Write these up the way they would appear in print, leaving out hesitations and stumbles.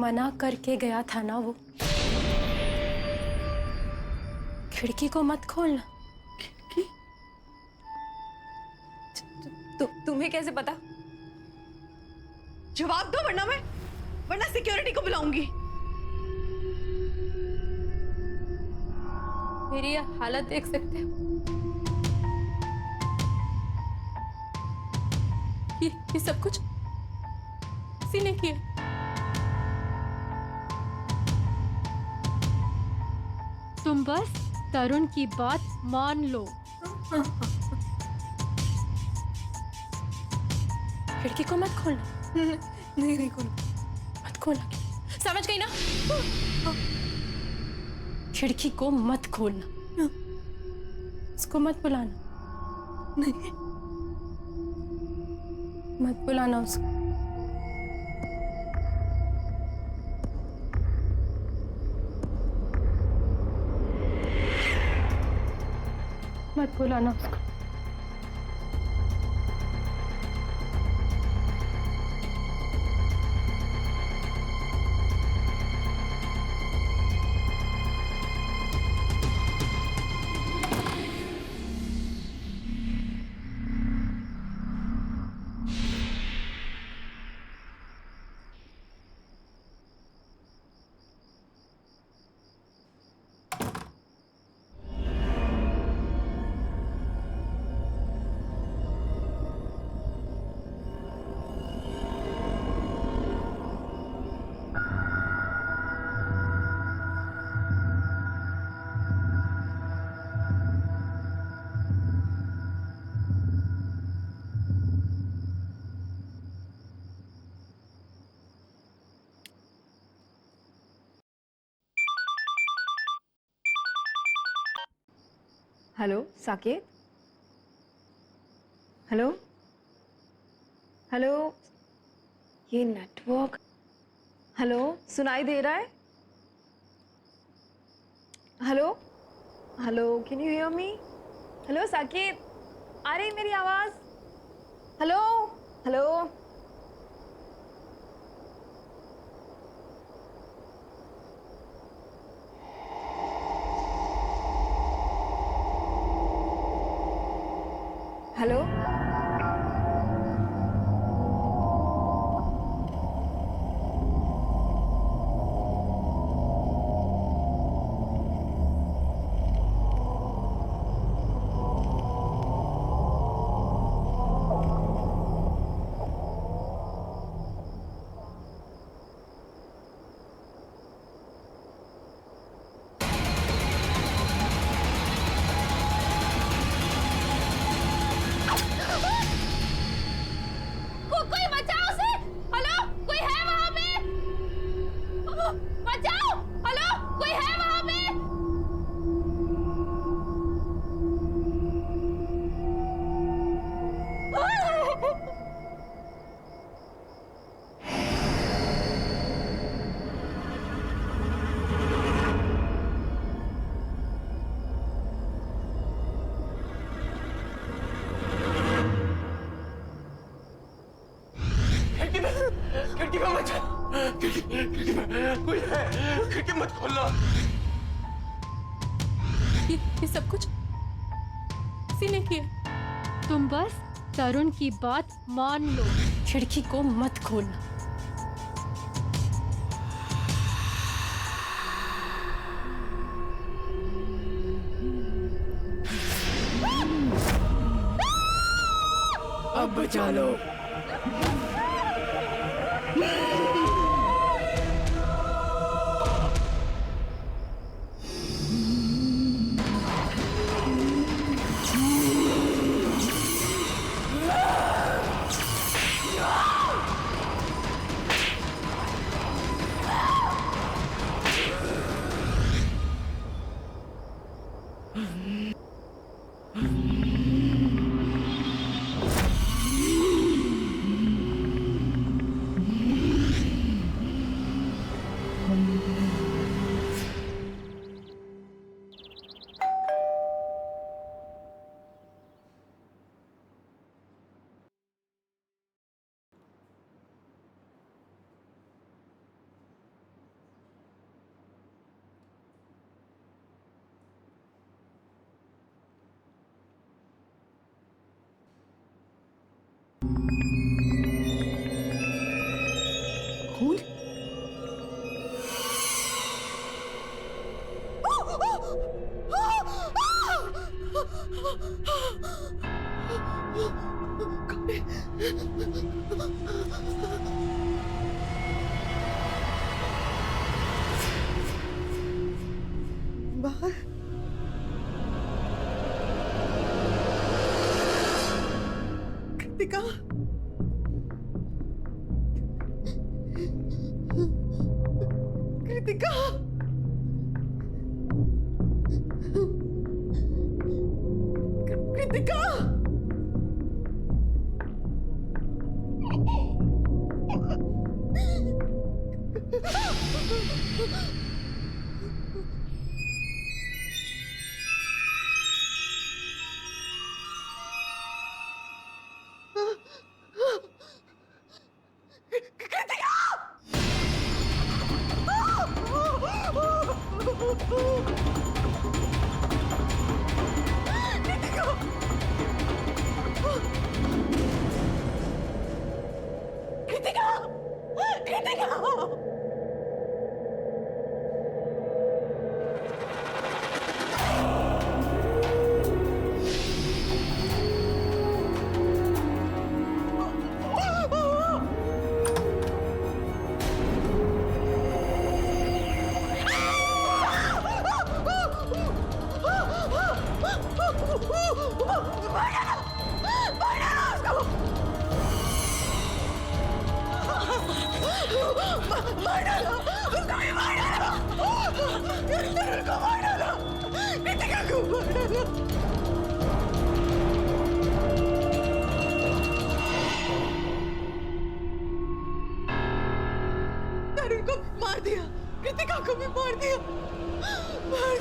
मना करके गया था ना वो, खिड़की को मत खोलना। खिड़की? तुम्हें कैसे पता? जवाब दो वरना सिक्योरिटी को बुलाऊंगी। मेरी ये हालत देख सकते हो? ये सब कुछ किसी ने किया। तुम बस तरुण की बात मान लो। खिड़की को मत खोलना। नहीं खोलूं। मत खोलना, समझ गई ना? खिड़की को मत खोलना, उसको मत बुलाना। नहीं, मत बुलाना उसको। मत बुलाना उसको। हेलो साकेत। हेलो हेलो, ये नेटवर्क। हेलो, सुनाई दे रहा है? Hello hello, can you hear me? Hello Saket, आ रही मेरी आवाज? Hello hello. हेलो कोई बचाओ उसे। हेलो, कोई है वहां पे? बचाओ। हेलो, कोई है वहां पे? खिड़की में मत खिड़की में कोई है, खिड़की मत खोलना। ये सब कुछ किसी ने किया। तुम बस तरुण की बात मान लो। खिड़की को मत खोलना। अब बचा लो। बाहर कृतिका कृतिका कृतिका तरुण को मार दिया, कृतिका को भी मार दिया, मार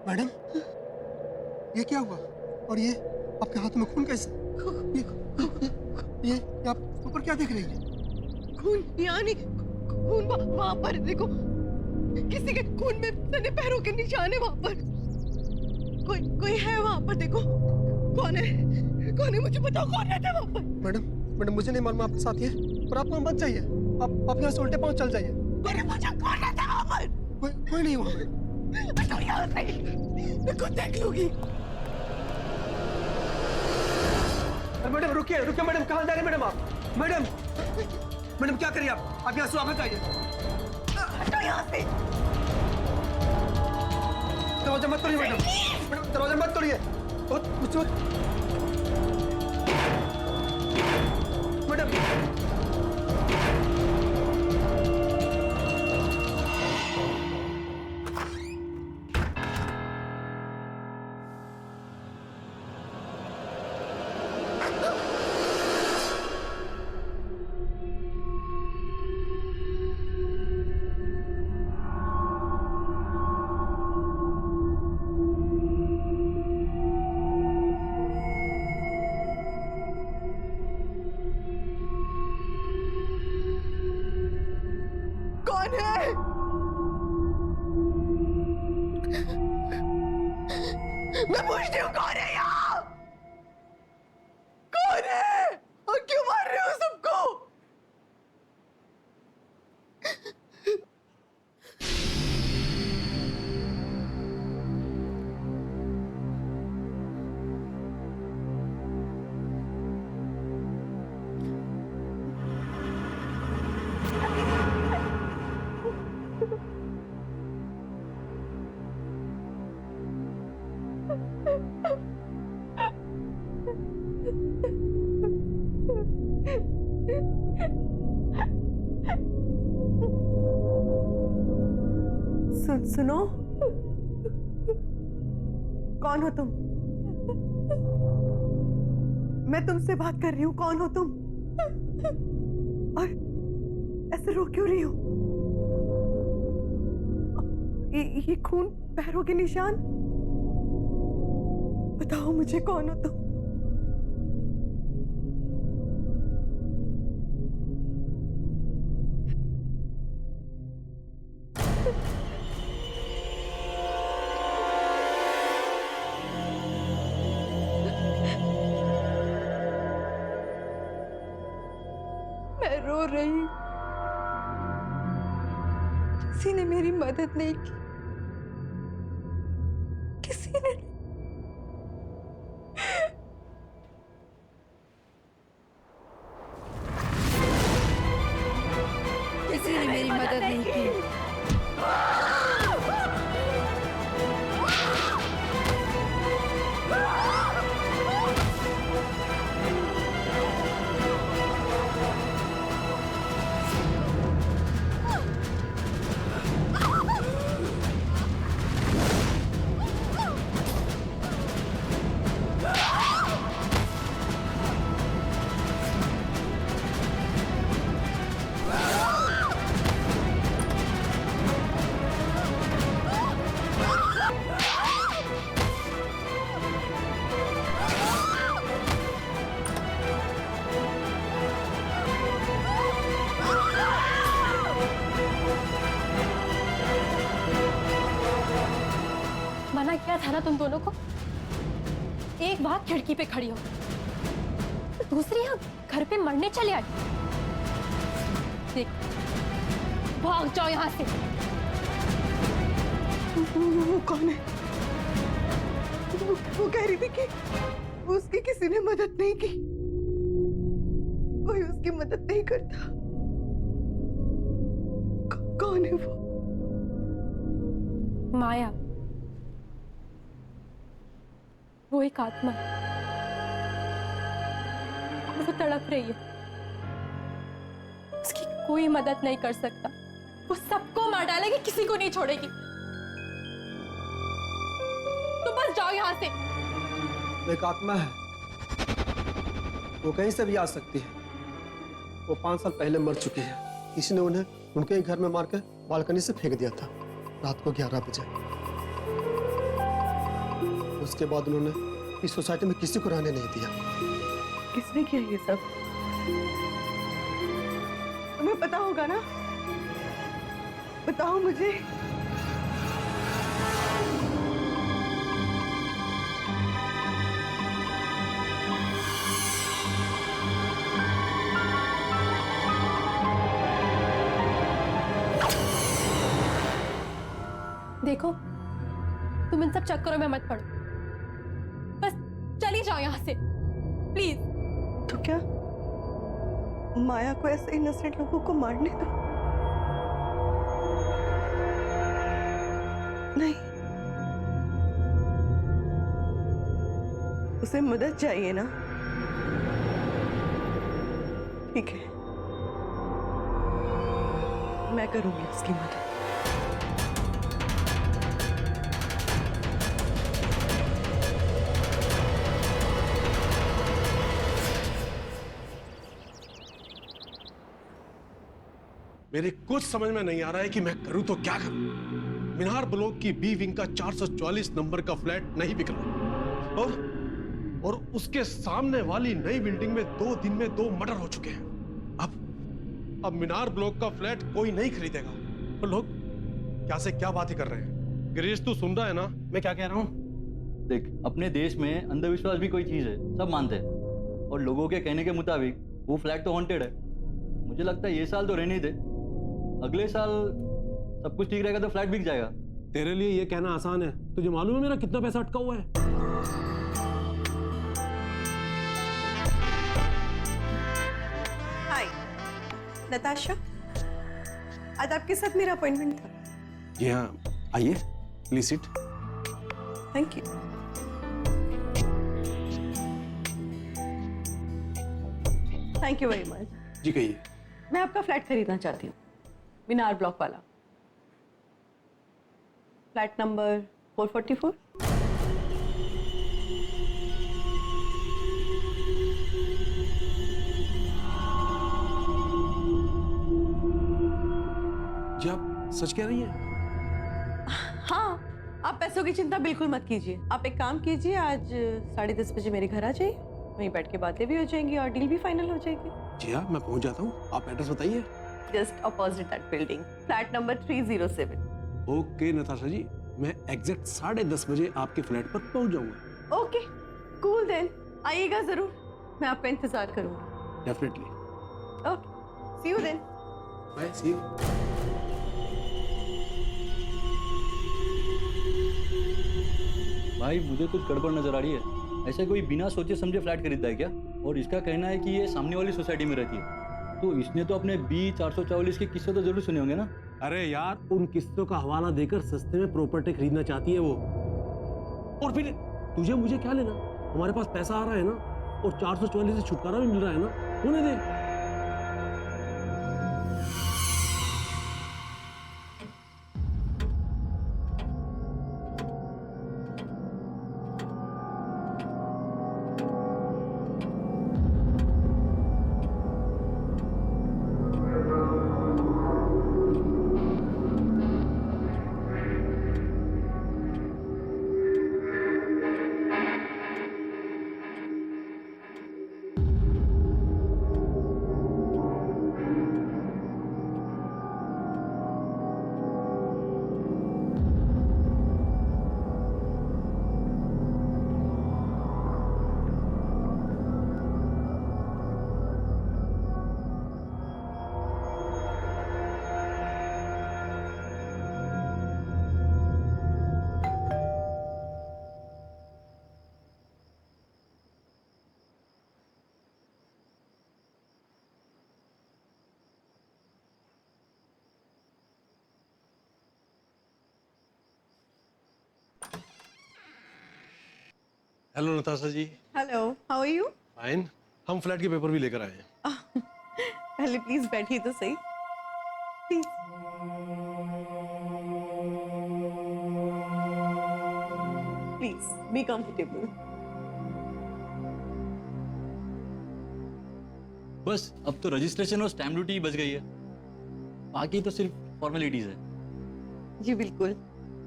मैडम, ये क्या हुआ? और ये आपके हाथ में खून कैसे? ये आप ऊपर क्या देख रही है? खून यहाँ नहीं, खून वहाँ पर देखो, किसी के खून में सने पैरों के निशान है वहाँ पर। कोई है वहाँ पर, देखो कौन है मुझे बताओ, कौन रहता है वहाँ पर? मैडम मुझे नहीं मालूम आपके साथ है, पर आप वहाँ मत जाइए, आप यहाँ से उल्टे पाँव चल जाइए। मैंने पूछा कौन रहता है वहाँ पर? कोई नहीं वहाँ पर। तो यहाँ से मैं खुद देख लूंगी। मैडम रुकिए मैडम, कहाँ जा रहे हैं मैडम आप? मैडम क्या करिए आप यहाँ से वापस आइए। तो यहाँ से दरवाजा मत तोड़िए मैडम, दरवाजा मत तोड़िए, मैडम। कौन है? मैं पूछती हूँ कौन है यहाँ? कौन है और क्यों मार रहे हो सबको? सुनो, कौन हो तुम? मैं तुमसे बात कर रही हूँ, कौन हो तुम? और ऐसे रो क्यों रही हो? ये खून, पैरों के निशान, बताओ मुझे कौन हो तुम? मैं रो रही हूँ, किसी ने मेरी मदद नहीं की, किसी ने। किसी ने मेरी मदद नहीं की। मना किया था ना तुम दोनों को। एक बात खिड़की पे खड़ी हो, दूसरी यहाँ घर पे मरने चले आए। देख, भाग जाओ यहाँ से। वो कौन है? वो कह रही थी कि उसकी किसी ने मदद नहीं की, कोई उसकी मदद नहीं करता। कौन है वो? माया, वो एक आत्मा है, वो तड़प रही है। उसकी कोई मदद नहीं कर सकता, वो सबको मार डालेगी, किसी को नहीं छोड़ेगी। तो बस जाओ यहाँ से। एक आत्मा है, वो कहीं से भी आ सकती है। वो 5 साल पहले मर चुकी है। किसी ने उन्हें उनके ही घर में मार के बालकनी से फेंक दिया था रात को 11 बजे। उसके बाद उन्होंने इस सोसाइटी में किसी को रहने नहीं दिया। किसने किया ये सब? तुम्हें पता होगा ना, बताओ मुझे। देखो, तुम इन सब चक्करों में मत पड़ो, बस चली जाओ यहाँ से प्लीज। तो क्या माया को ऐसे इनोसेंट लोगों को मारने दो? नहीं, उसे मदद चाहिए ना। ठीक है, मैं करूंगी उसकी मदद। मेरे कुछ समझ में नहीं आ रहा है कि मैं करूं तो क्या करूं। मीनार ब्लॉक की बी विंग का 444 नंबर का फ्लैट नहीं बिक रहा और उसके सामने वाली नई बिल्डिंग में 2 दिन में 2 मर्डर हो चुके हैं। अब मीनार ब्लॉक का फ्लैट कोई नहीं खरीदेगा। तो लोग क्या से क्या बातें कर रहे हैं। गिरीश तू सुन रहा है ना मैं क्या कह रहा हूं? देख, अपने देश में अंधविश्वास भी कोई चीज है, सब मानते हैं। और लोगों के कहने के मुताबिक वो फ्लैट तो हॉन्टेड है। मुझे लगता है ये साल तो रहने दे, अगले साल सब कुछ ठीक रहेगा तो फ्लैट बिक जाएगा। तेरे लिए ये कहना आसान है, तुझे मालूम है मेरा कितना पैसा अटका हुआ है? हाय नताशा, आज आपके साथ मेरा अपॉइंटमेंट था। जी हाँ, आइए please sit. Thank you. Thank you very much. जी कहिए। मैं आपका फ्लैट खरीदना चाहती हूँ, मीनार ब्लॉक वाला, फ्लैट नंबर 444। जी आप सच कह रही हैं? हाँ, आप पैसों की चिंता बिल्कुल मत कीजिए। आप एक काम कीजिए, आज 10:30 बजे मेरे घर आ जाइए, वहीं बैठ के बातें भी हो जाएंगी और डील भी फाइनल हो जाएगी। जी हाँ, मैं पहुंच जाता हूँ। आप एड्रेस बताइए। Just opposite that building, flat number 307। Okay Natasha ji, मैं एग्जैक्ट 10:30 बजे आपके फ्लैट पर पहुंच जाऊंगा। ओके कूल देन, आइएगा जरूर, मैं आपका इंतजार करूंगा। Definitely. Okay, see you then. Bye, see you. भाई मुझे कुछ गड़बड़ नजर आ रही है। ऐसे कोई बिना सोचे समझे फ्लैट खरीदता है क्या? और इसका कहना है कि ये सामने वाली सोसाइटी में रहती है, तो इसने तो अपने बी 444 के किस्से तो जरूर सुने होंगे ना। अरे यार, उन किस्तों का हवाला देकर सस्ते में प्रॉपर्टी खरीदना चाहती है वो। और फिर तुझे मुझे क्या लेना, हमारे पास पैसा आ रहा है ना, और 444 से छुटकारा भी मिल रहा है ना, होने दे। Hello Natasha ji. Hello, how are you? Fine. हम फ्लैट के पेपर भी लेकर आए हैं। पहले प्लीज बैठिए तो सही, प्लीज। Please be comfortable. बस अब तो रजिस्ट्रेशन और स्टैम्प ड्यूटी बच गई है, बाकी तो सिर्फ फॉर्मेलिटीज है। जी बिल्कुल,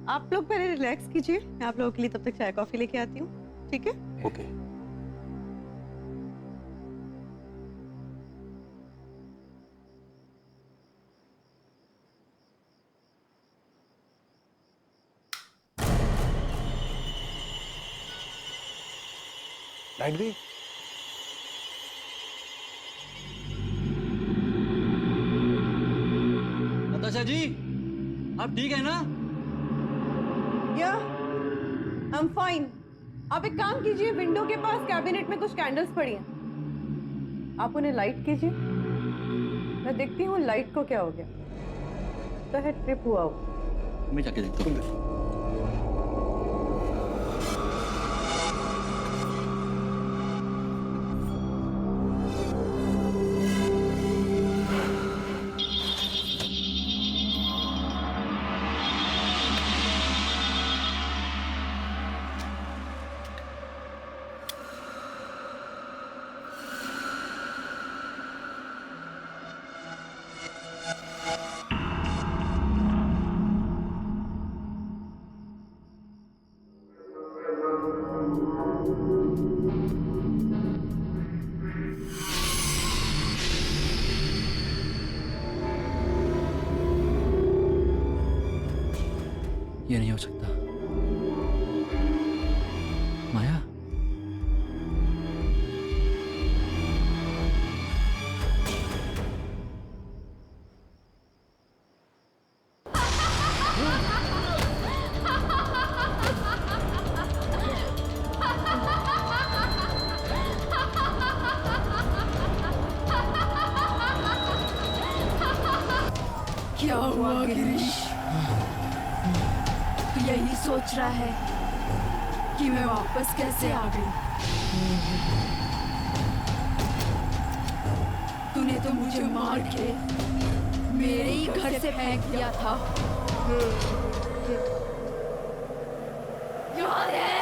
आप लोग पहले रिलैक्स कीजिए, मैं आप लोगों के लिए तब तक चाय कॉफी लेके आती हूँ, ठीक है? ओके। लाइट गई? नताशा जी, आप ठीक है ना? या आई एम फाइन। आप एक काम कीजिए, विंडो के पास कैबिनेट में कुछ कैंडल्स पड़ी हैं, आप उन्हें लाइट कीजिए, मैं देखती हूँ लाइट को क्या हो गया। तो है ट्रिप हुआ हो। मैं जाके देखता हूँ। ये नहीं हो सकता। माया, क्या हुआ गिरीश? तू यही सोच रहा है कि मैं वापस कैसे आ गई? तूने तो मुझे मार के मेरे ही घर से फेंक दिया था। याद है?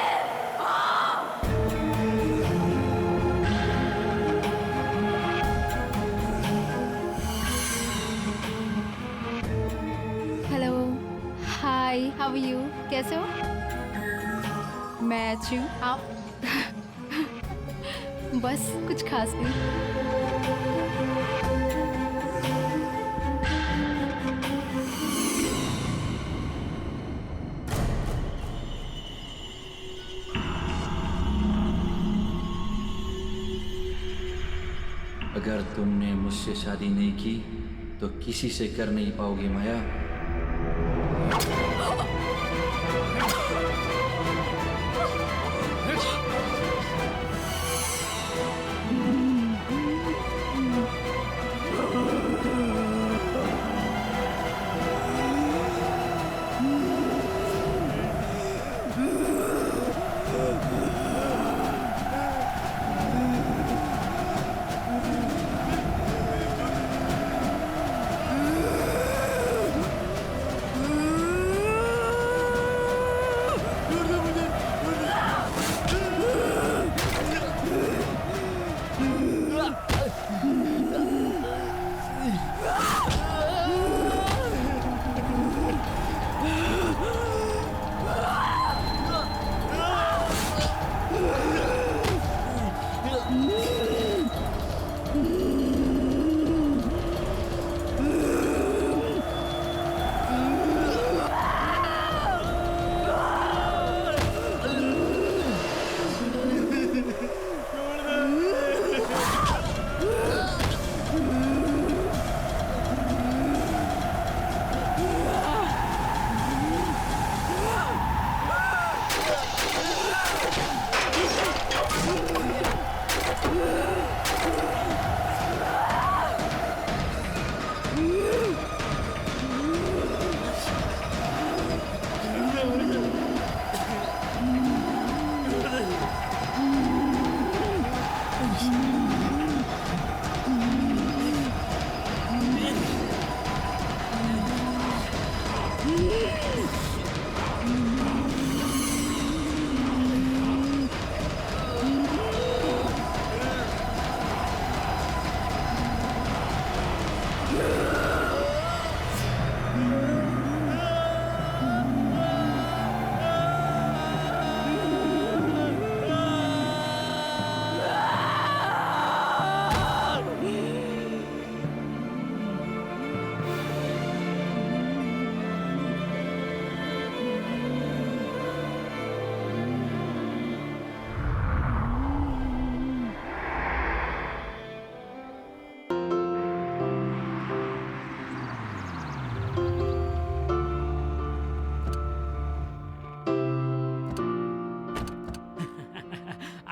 Hello, hi, how are you? कैसे हो? मैं अच्छी हूँ, आप? बस कुछ खास नहीं। अगर तुमने मुझसे शादी नहीं की तो किसी से कर नहीं पाओगे माया।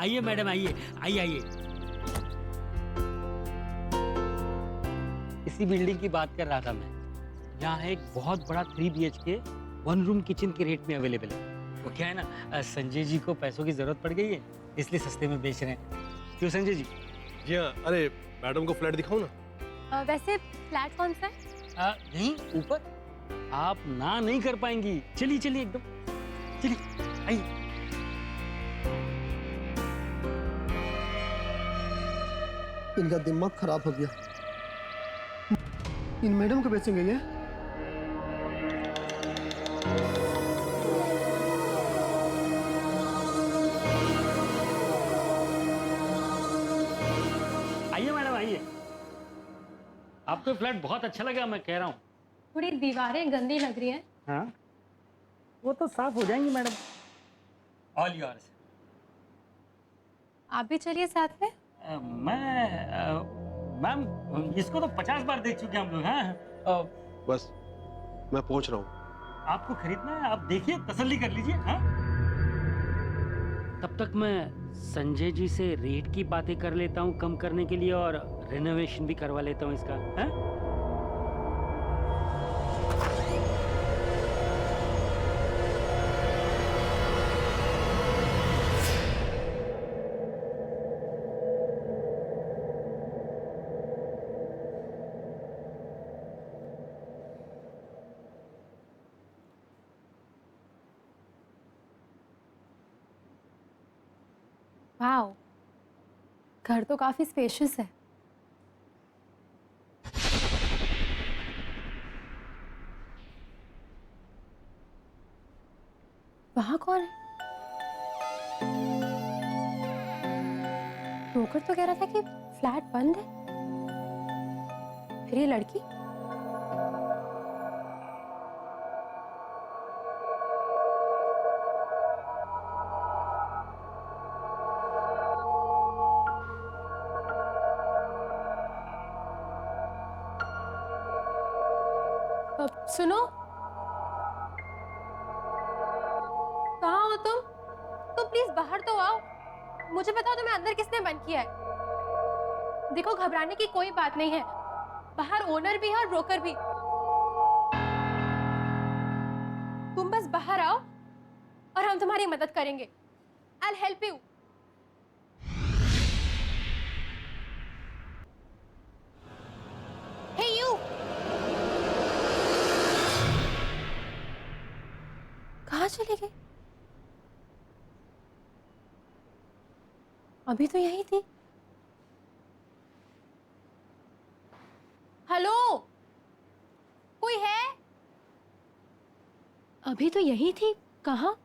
आइए मैडम, आइए आइए आइए। इसी बिल्डिंग की बात कर रहा था मैं। यहाँ एक बहुत बड़ा 3 BHK 1 रूम किचन के रेट में अवेलेबल है। वो क्या है ना, संजय जी को पैसों की जरूरत पड़ गई है, इसलिए सस्ते में बेच रहे हैं। क्यों संजय जी? जी हाँ। अरे मैडम को फ्लैट दिखाओ ना। वैसे फ्लैट कौन सा है? नहीं, ऊपर। आप ना नहीं कर पाएंगी। चलिए चलिए, एकदम चलिए, आइए। इनका दिमाग खराब हो गया। इन मैडम को बेचेंगे ये? आपको ये फ्लैट बहुत अच्छा लगा, मैं कह रहा हूँ। थोड़ी दीवारें गंदी लग रही हैं। हाँ, वो तो साफ हो जाएंगी मैडम। All yours. आप भी चलिए साथ में। मैम इसको तो 50 बार देख चुके हैं हम लोग। हाँ, बस मैं पहुंच रहा हूँ। आपको खरीदना है, आप देखिए, तसल्ली कर लीजिए। हाँ, तब तक मैं संजय जी से रेट की बातें कर लेता हूँ कम करने के लिए, और रेनोवेशन भी करवा लेता हूँ इसका। हाँ? वाओ, घर तो काफी स्पेशियस है। वहां कौन है? ब्रोकर तो कह रहा था कि फ्लैट बंद है। फिर ये लड़की? सुनो, कहाँ हो तुम? तो प्लीज बाहर तो आओ। मुझे बताओ तुम्हें अंदर किसने बंद किया है? देखो, घबराने की कोई बात नहीं है। बाहर ओनर भी है और ब्रोकर भी। तुम बस बाहर आओ और हम तुम्हारी मदद करेंगे। I'll help you. Hey you! कहाँ चले गए? अभी तो यही थी। हेलो, कोई है? अभी तो यही थी, कहाँ?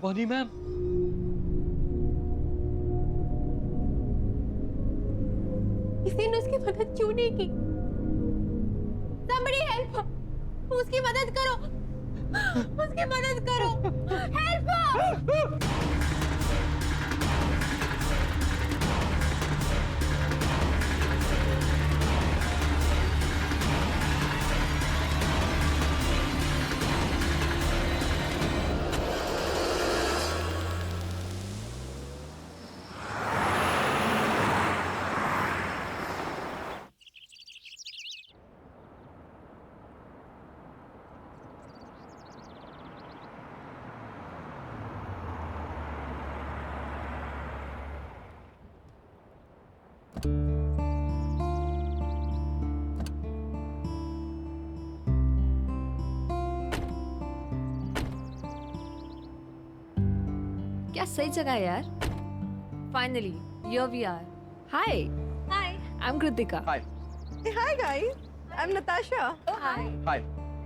बॉनी मैम, किसी ने उसकी मदद क्यों नहीं की? Somebody help! उसकी मदद करो, उसकी मदद करो, help! क्या सही जगह है यार। Finally here we are. Hi hi, I am Kritika. Hi. Hi guys, I'm Natasha. Hi. Hi.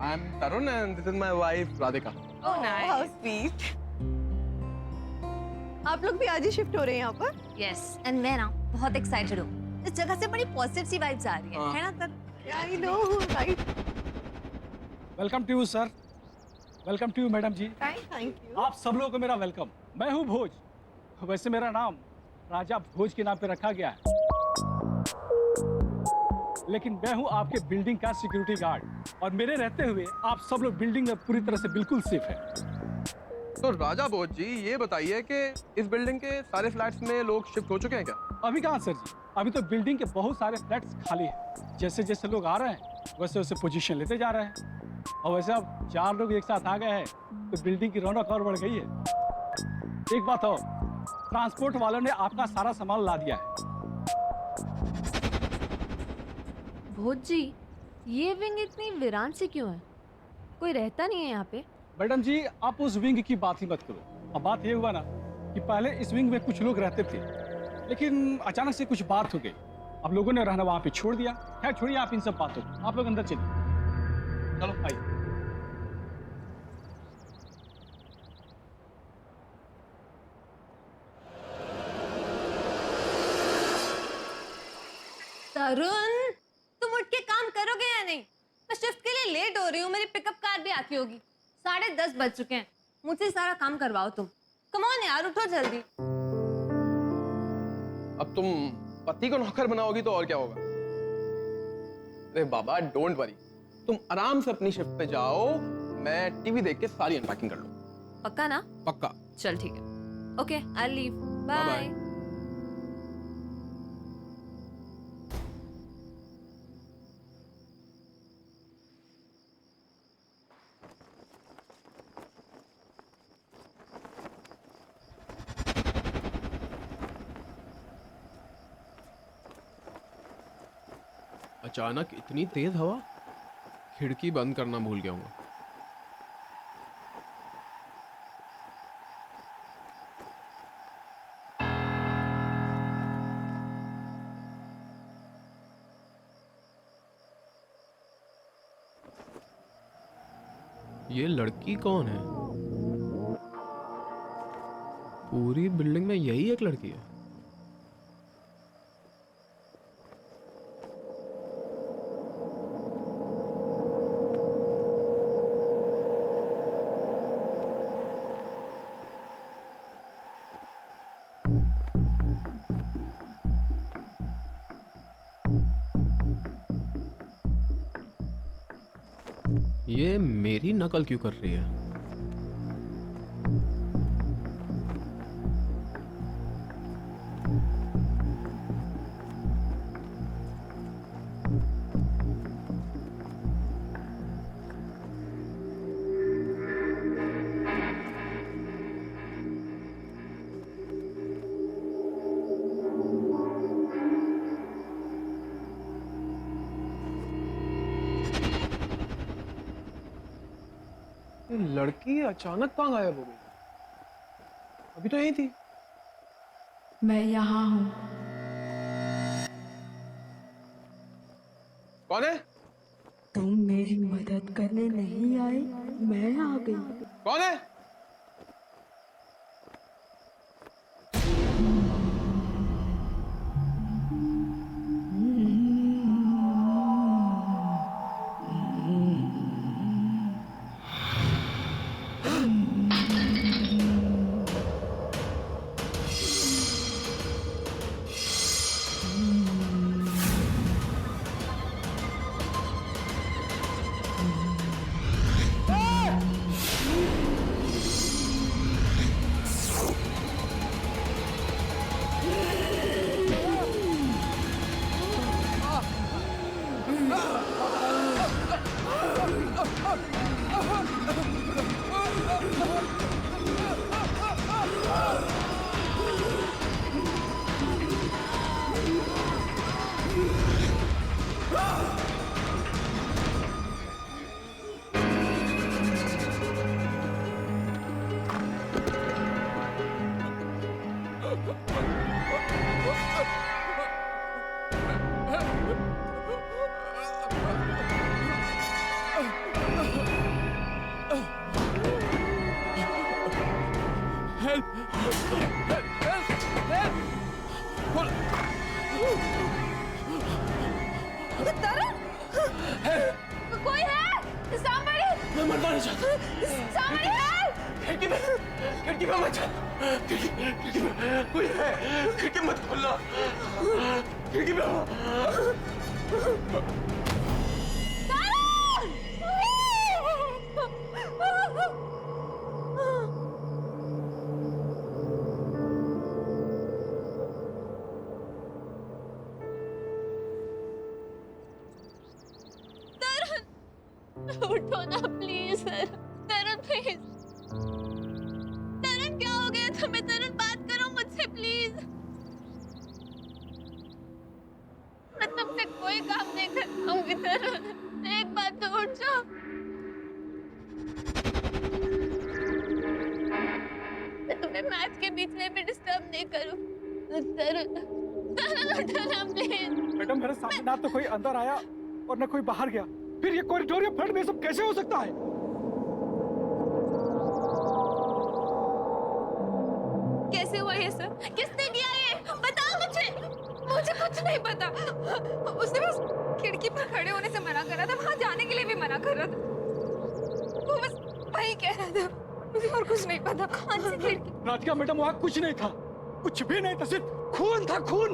I'm Tarun and this is my wife Radhika. Oh, nice. How sweet. आप लोग भी आज ही शिफ्ट हो रहे हैं यहाँ पर? यस, एंड मैं ना बहुत एक्साइटेड हूँ। इस जगह से बड़ी पॉजिटिव सी वाइब्स आ रही हाँ। है ना तर? I know, right? Welcome to you sir, welcome to you madam ji. Thank you. आप सब लोगों को मेरा वेलकम। मैं हूँ भोज। वैसे मेरा नाम राजा भोज के नाम पे रखा गया है, लेकिन मैं हूँ आपके बिल्डिंग का सिक्योरिटी गार्ड, और मेरे रहते हुए आप सब लोग बिल्डिंग में पूरी तरह से बिल्कुल सेफ है। तो राजा बोध जी, ये बताइए कि इस बिल्डिंग के सारे फ्लैट्स में लोग शिफ्ट हो चुके हैं क्या? अभी कहाँ सर जी, अभी तो बिल्डिंग के बहुत सारे फ्लैट्स खाली हैं। जैसे जैसे लोग आ रहे हैं वैसे वैसे पोजीशन लेते जा रहे हैं, और वैसे अब 4 लोग एक साथ आ गए हैं तो बिल्डिंग की रौनक और बढ़ गई है। एक बात और, ट्रांसपोर्ट वालों ने आपका सारा सामान ला दिया है। भोज जी, ये विंग इतनी वीरान सी क्यों है? कोई रहता नहीं है यहाँ पे? मैडम जी आप उस विंग की बात ही मत करो। अब बात ये हुआ ना कि पहले इस विंग में कुछ लोग रहते थे, लेकिन अचानक से कुछ बात हो गई, अब लोगों ने रहना वहां पे छोड़ दिया। खैर छोड़िए आप इन सब बातों को, आप लोग अंदर चलिए। चलो आइए। तरुण, तुम उठ के काम करोगे या नहीं? मैं शिफ्ट के लिए लेट हो रही हूँ, मेरी पिकअप कार भी आती होगी। 10:30 बज चुके हैं, मुझसे सारा काम करवाओ तुम। कम ऑन यार, उठो जल्दी। अब तुम पति को नौकर बनाओगी तो और क्या होगा? अरे बाबा डोंट वरी, तुम आराम से अपनी शिफ्ट पे जाओ, मैं टीवी देख के सारी अनपैकिंग कर लूँ। पक्का ना? पक्का। चल ठीक है, ओके आई लीव, बाय। अचानक इतनी तेज हवा, खिड़की बंद करना भूल गया हूँ। ये लड़की कौन है? पूरी बिल्डिंग में यही एक लड़की है। ये मेरी नकल क्यों कर रही है? लड़की अचानक कहाँ गायब हो गई? अभी तो यही थी। मैं यहाँ हूँ। कौन है? तुम मेरी मदद करने नहीं आए, मैं आ गई। कौन है? कोई है? Somebody! मैं मरना नहीं चाहता। Somebody help! खिड़की में मत जा। खिड़की में कोई है। खिड़की मत खोलना। खिड़की में उठो ना please sir. Tarun please. Tarun क्या हो गया तुम्हें? तरुण बात करो मुझसे प्लीज। मैं तुमसे कोई काम नहीं कर पाऊंगी तरुण, एक बात तो उठ जाओ। अब नहीं करूँ। तरुण, तरुण उठाना प्लीज। मैडम मेरे सामने ना तो कोई अंदर आया और ना कोई बाहर गया, फिर ये कॉरिडोर या फ्लड में सब कैसे हो सकता है? कैसे हुआ ये सब? किसने किया ये? बताओ मुझे। मुझे कुछ नहीं पता। उसने बस खिड़की पर खड़े होने से मना कर रहा था, वहां जाने के लिए भी मना कर रहा था। वो बस वही कह रहा था, मुझे और कुछ नहीं पता। कौन सी खिड़की? राधिका मैडम वहाँ कुछ नहीं था, कुछ भी नहीं था, सिर्फ खून था, खून।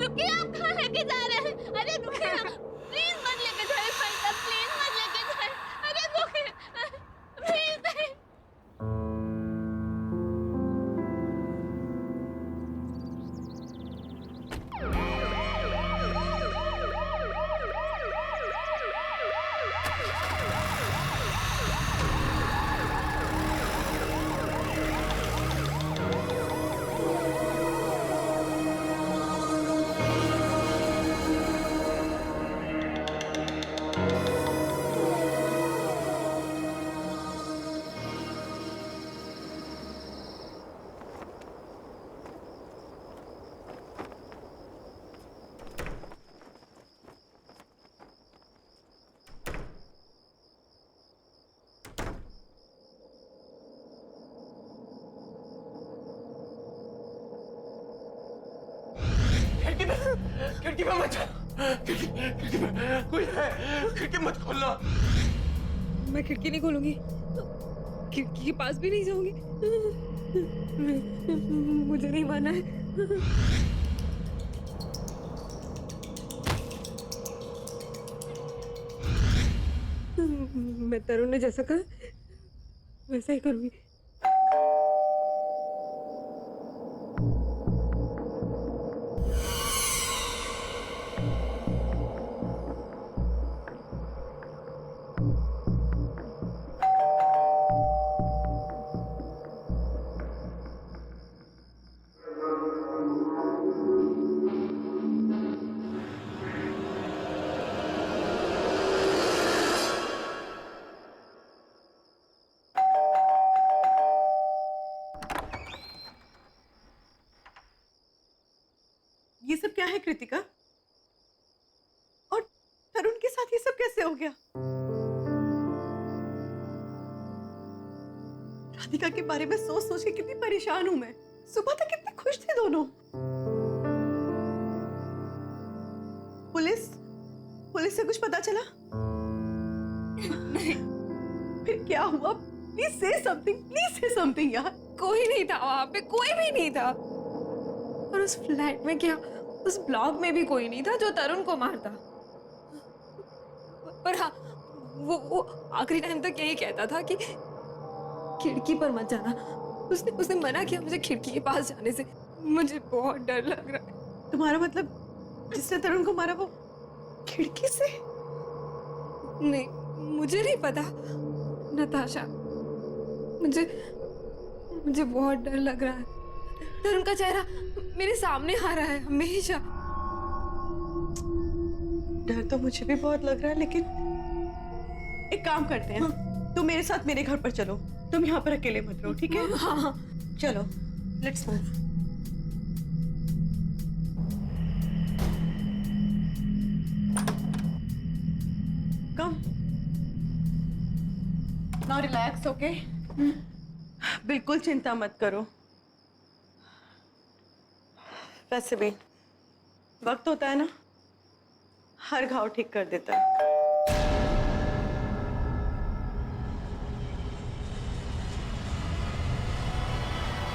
रुकिए, आप कहाँ लेके जा रहे हैं? अरे रुकिए, प्लीज मत लेके जाइए भाई साहब, प्लीज मत लेके जाइए। अरे रुकिए, प्लीज नहीं। खिड़की पे मत जा। खिड़की पे कोई है, खिड़की मत खोलना। मैं खिड़की नहीं खोलूंगी, खिड़की के पास भी नहीं जाऊंगी। मुझे नहीं माना है। मैं तरुण ने जैसा कहा वैसा ही करूंगी। ये सब क्या है कृतिका? और तरुण के साथ ये सब कैसे हो गया? राधिका के बारे में सोच सोच के कितनी परेशान हूं मैं। सुबह तक कितने खुश थे दोनों। पुलिस से कुछ पता चला? नहीं। फिर क्या हुआ? प्लीज से समथिंग यार। कोई नहीं था वहां पे, कोई भी नहीं था। और उस फ्लैट में क्या, उस ब्लॉक में भी कोई नहीं था जो तरुण को मारता। पर हाँ, वो आखिरी टाइम तक यही कहता था कि खिड़की पर मत जाना। उसने मना किया मुझे खिड़की के पास जाने से। मुझे बहुत डर लग रहा है। तुम्हारा मतलब जिसने तरुण को मारा वो खिड़की से? नहीं, मुझे नहीं पता नताशा। मुझे बहुत डर लग रहा है। तरुण का चेहरा मेरे सामने आ रहा है हमेशा। डर तो मुझे भी बहुत लग रहा है, लेकिन एक काम करते हैं। तुम मेरे साथ मेरे घर पर चलो। तुम यहाँ पर अकेले मत रहो, ठीक है? हाँ। चलो, let's move. Come. Now relax, okay? बिल्कुल चिंता मत करो। वैसे भी वक्त होता है ना, हर घाव ठीक कर देता है।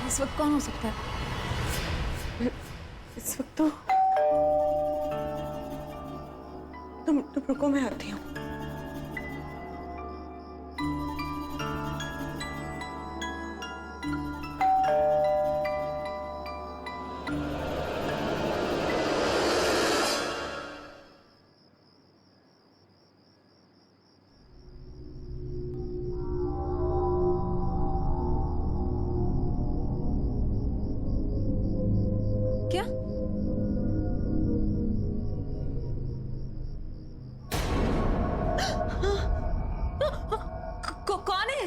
इस वक्त कौन हो सकता है? इस वक्त तो तुम रुको, मैं आती हूँ। क्या? कौन है?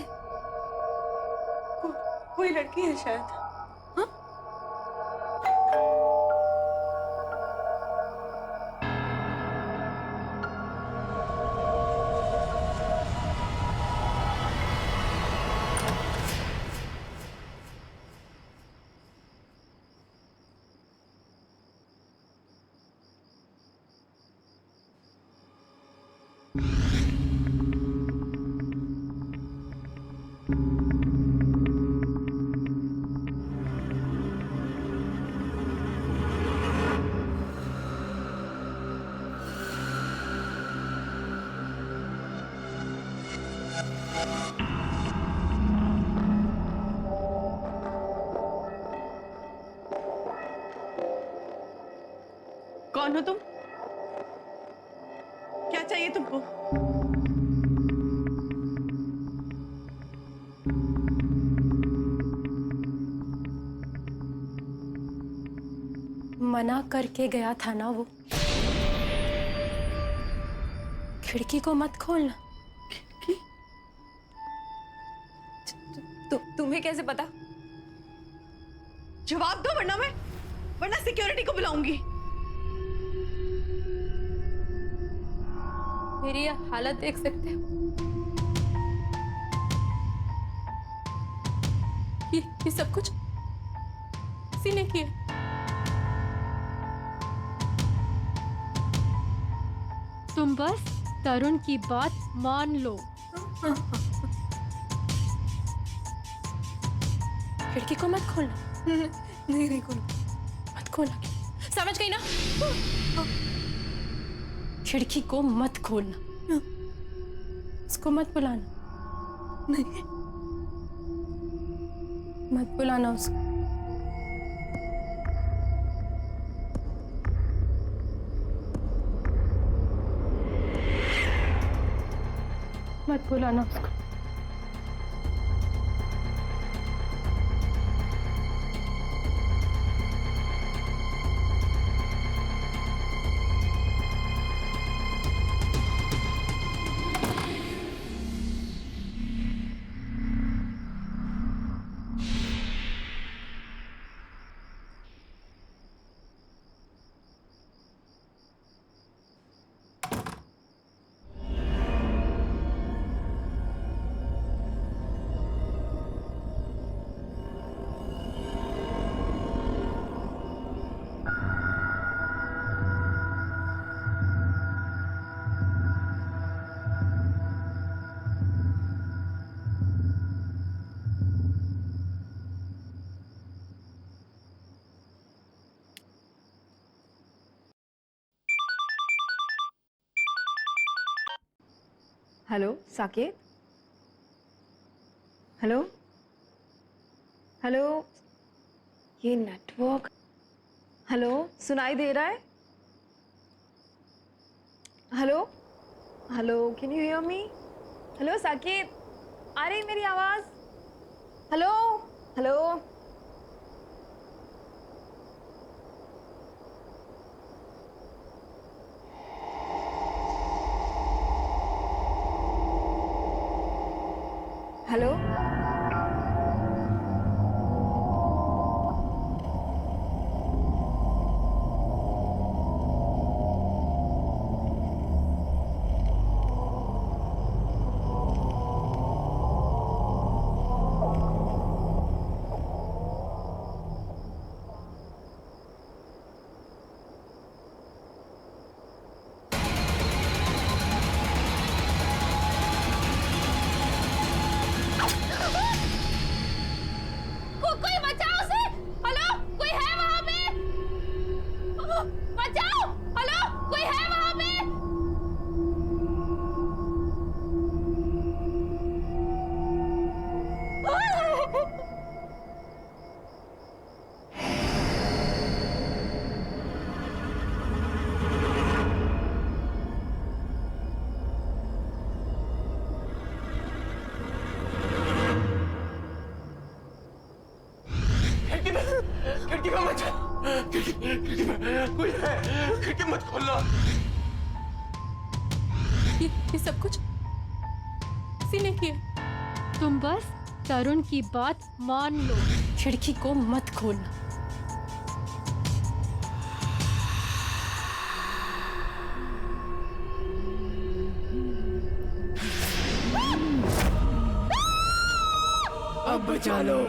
कौन हो तुम? क्या चाहिए तुमको? मना करके गया था ना वो, खिड़की को मत खोलना। तुम्हें कैसे पता? जवाब दो वरना सिक्योरिटी को बुलाऊंगी। मेरी ये हालत देख सकते हो, ये सब कुछ किसी ने किया। तुम बस तरुण की बात मान लो। खिड़की को मत खोलना। नहीं खोलो, मत खोलना, समझ गई ना? खिड़की को मत खोलना, उसको मत बुलाना। नहीं, मत बुलाना उसको। मत बुलाना उसको। हेलो साकेत, हेलो हेलो, ये नेटवर्क, हेलो सुनाई दे रहा है? Hello hello, can you hear me? Hello Saket, आ रही मेरी आवाज? हेलो हेलो, हेलो कोई बचाओ उसे! हेलो, कोई है वहां पे? बचाओ! हेलो, कोई है वहां पे? खिड़की में मत जा। खिड़की में कोई है, खिड़की मत खोलना। ये सब कुछ किसी ने किया। तुम बस तरुण की बात मान लो। खिड़की को मत खोलना। अब बचा लो।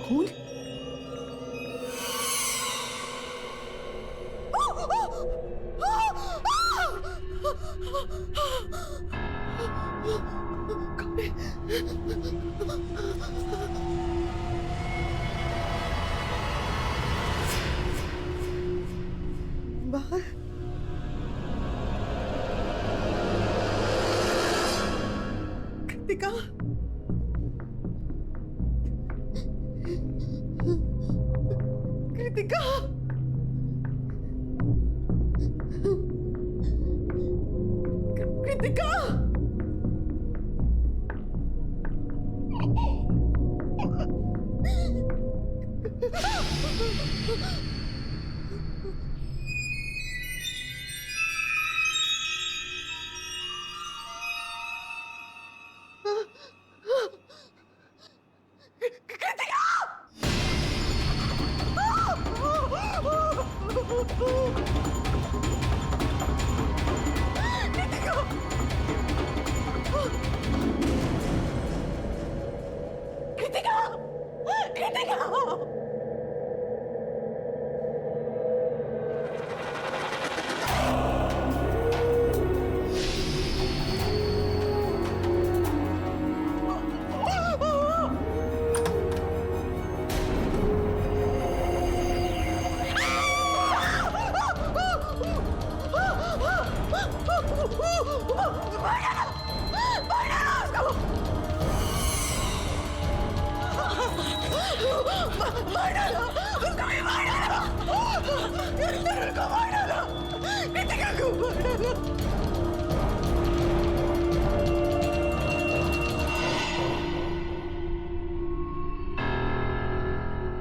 खून? बाहर कृतिका, कृतिका, कृतिका,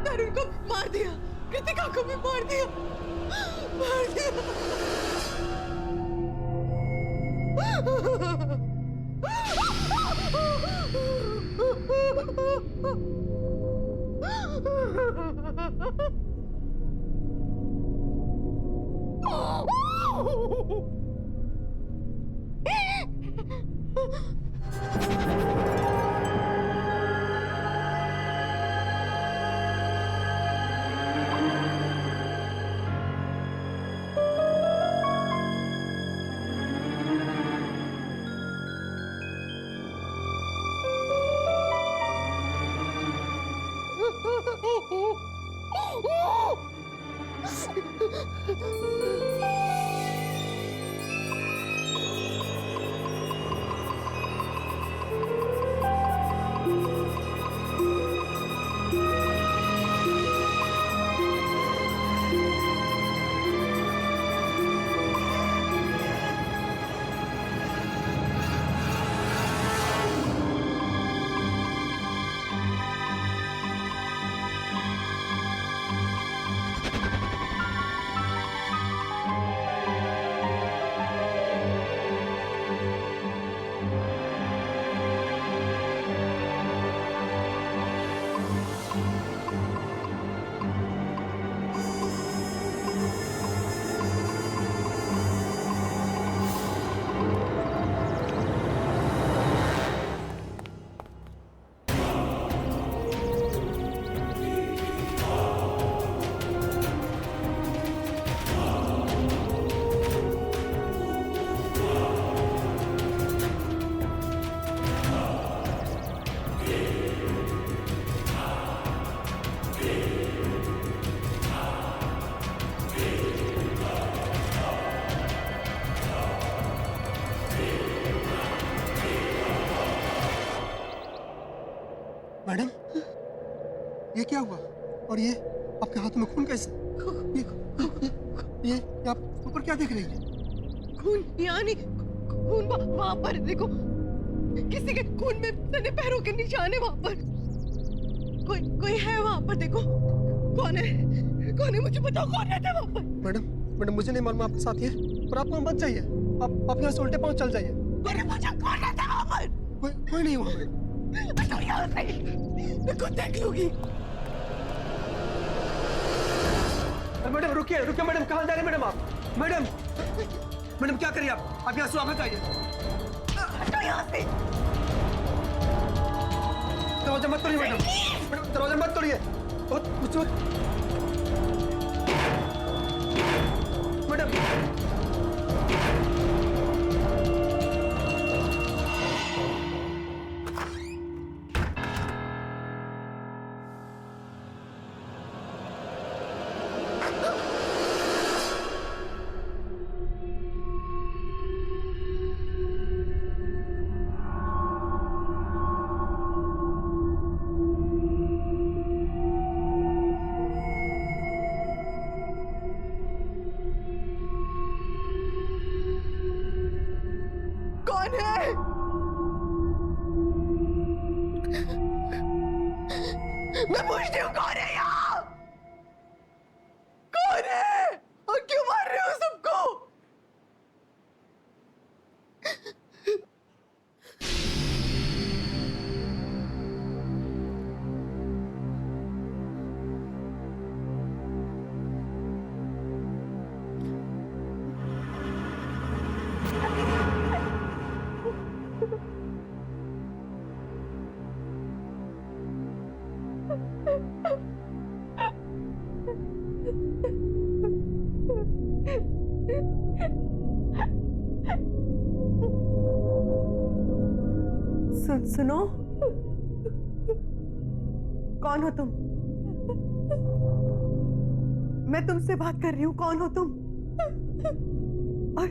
तरुण को मार दिया, कृतिका को भी मार दिया, मार मैडम, ये क्या हुआ? और ये आपके हाथ में खून कैसे? ये आप ऊपर क्या देख रही है? खून यहाँ नहीं, खून वहाँ पर देखो, किसी के खून में सने पैरों के निशान है वहाँ पर। कोई है वहाँ पर, देखो कौन है, कौन है मुझे बताओ, कौन रहता है वहाँ पर? मैडम मुझे नहीं मालूम आपके साथ ये, पर आप वहाँ मत जाइए, आप यहाँ से उल्टे पाँव चल जाइए। अरे मुझे कौन रहता है वहाँ पर? कोई नहीं वहाँ। हटो यहाँ से, मैं खुद देख लूंगी। मैडम रुकिए मैडम, कहाँ जा रहे हैं मैडम आप? मैडम क्या करिए आप यहाँ से वापस आइए। हटो यहाँ से। दरवाजा मत तोड़िए मैडम, दरवाजा मत तोड़िए। मैडम कौन है? मैं पूछती हूँ कौन है यहाँ? कौन है और क्यों मार रहे हो सबको? सुनो, कौन हो तुम? मैं तुमसे बात कर रही हूँ, कौन हो तुम? और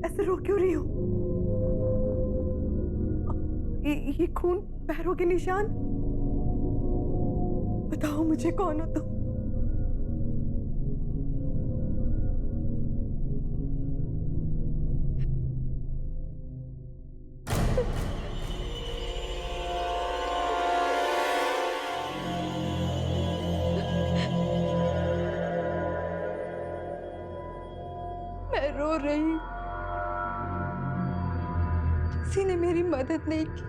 ऐसे रो क्यों रही हो? ये खून, पैरों के निशान, बताओ मुझे कौन हो तुम? मैं रो रही हूँ, किसी ने मेरी मदद नहीं की।